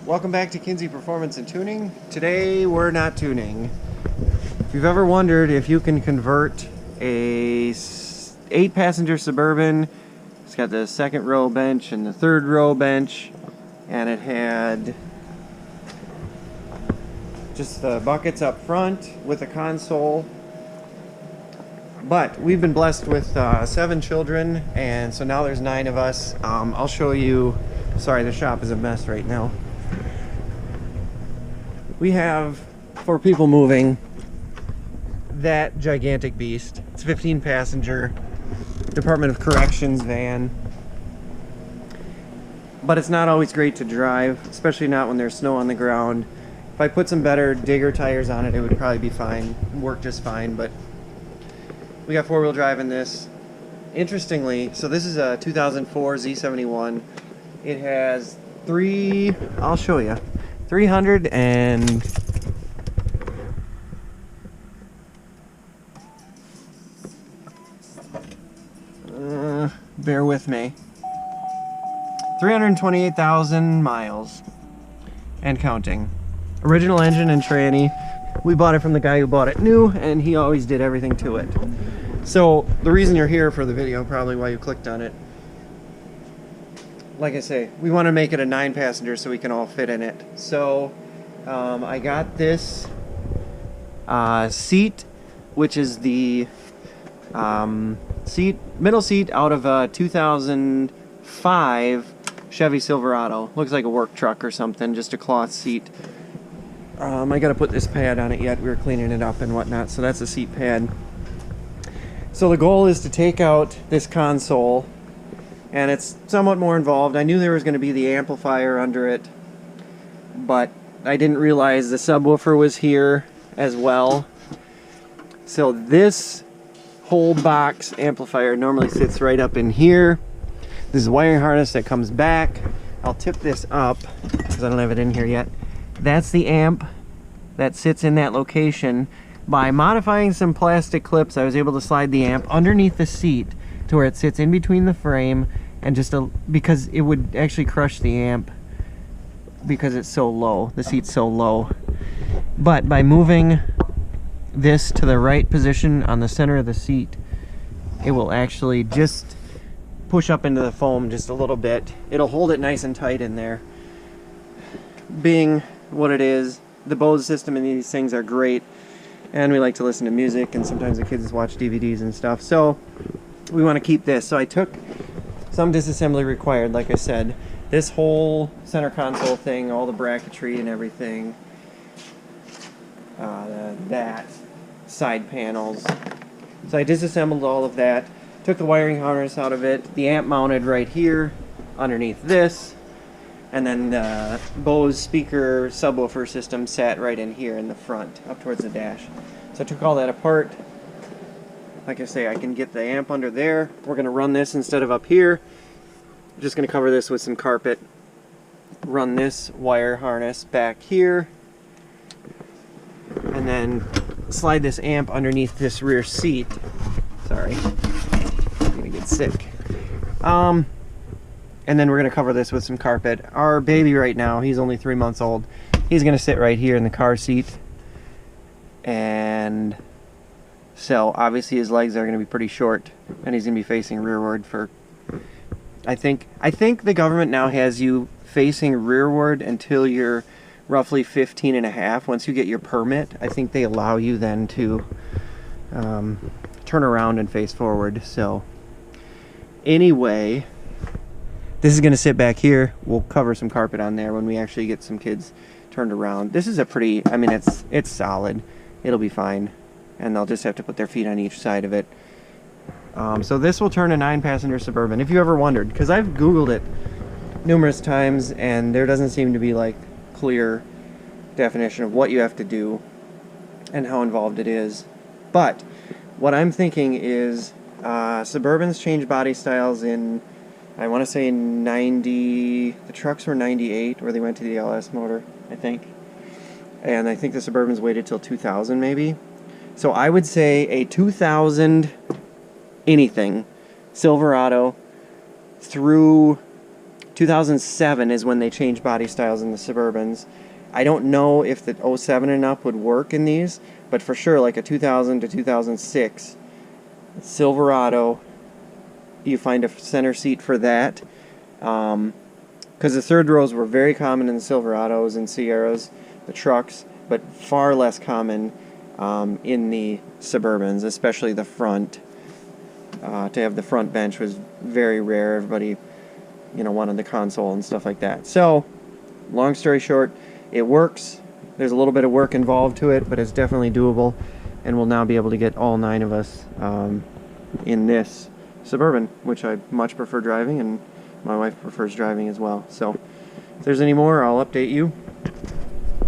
Welcome back to Kinsey Performance and Tuning. Today we're not tuning. If you've ever wondered if you can convert a 8-passenger Suburban, it's got the second row bench and the third row bench, and it had just the buckets up front with a console. But we've been blessed with 7 children, and so now there's 9 of us. I'll show you. Sorry, the shop is a mess right now. We have, for people moving, that gigantic beast. It's a 15-passenger Department of Corrections van. But it's not always great to drive, especially not when there's snow on the ground. If I put some better digger tires on it, it would probably be fine, work just fine. But we got 4-wheel drive in this. Interestingly, so this is a 2004 Z71. It has I'll show you. 300 and bear with me. 328,000 miles and counting. Original engine and tranny. We bought it from the guy who bought it new, and he always did everything to it. So the reason you're here for the video, probably why you clicked on it, like I say, we want to make it a 9-passenger so we can all fit in it. So I got this seat, which is the middle seat out of a 2005 Chevy Silverado. Looks like a work truck or something, just a cloth seat. I got to put this pad on it yet. We were cleaning it up and whatnot, so that's a seat pad. So the goal is to take out this console, and it's somewhat more involved. I knew there was going to be the amplifier under it, but I didn't realize the subwoofer was here as well. So this whole box amplifier normally sits right up in here. This is a wiring harness that comes back. I'll tip this up because I don't have it in here yet. That's the amp that sits in that location. By modifying some plastic clips, I was able to slide the amp underneath the seat to where it sits in between the frame, and because it would actually crush the amp because it's so low, the seat's so low. But by moving this to the right position on the center of the seat, it will actually just push up into the foam just a little bit. It'll hold it nice and tight in there. Being what it is, the Bose system in these things are great, and we like to listen to music, and sometimes the kids watch DVDs and stuff, so we want to keep this. So I took some disassembly required, like I said. This whole center console thing, all the bracketry and everything, that, side panels. So I disassembled all of that, took the wiring harness out of it, the amp mounted right here underneath this, and then the Bose speaker subwoofer system sat right in here in the front, up towards the dash. So I took all that apart. Like I say, I can get the amp under there. We're going to run this instead of up here. I'm just going to cover this with some carpet. Run this wire harness back here. And then slide this amp underneath this rear seat. Sorry. I'm going to get sick. And then we're going to cover this with some carpet. Our baby right now, he's only 3 months old. He's going to sit right here in the car seat. And so obviously his legs are going to be pretty short, and he's going to be facing rearward for, I think the government now has you facing rearward until you're roughly 15 and a half. Once you get your permit, I think they allow you then to turn around and face forward. So anyway, this is going to sit back here. We'll cover some carpet on there when we actually get some kids turned around. This is a pretty, I mean, it's solid. It'll be fine. And they'll just have to put their feet on each side of it. So this will turn a 9-passenger Suburban, if you ever wondered, because I've Googled it numerous times, and there doesn't seem to be like clear definition of what you have to do and how involved it is. But what I'm thinking is Suburbans changed body styles in, I want to say 90, the trucks were 98, where they went to the LS motor, I think. And I think the Suburbans waited till 2000 maybe. So I would say a 2000 anything Silverado through 2007 is when they changed body styles in the Suburbans. I don't know if the '07 and up would work in these, but for sure, like a 2000 to 2006 Silverado, you find a center seat for that. Because the third rows were very common in the Silverados and Sierras, the trucks, but far less common in the Suburbans, especially the front. To have the front bench was very rare. Everybody, wanted the console and stuff like that. So, long story short, it works. There's a little bit of work involved to it, but it's definitely doable, and we'll now be able to get all 9 of us in this Suburban, which I much prefer driving, and my wife prefers driving as well. So, if there's any more, I'll update you.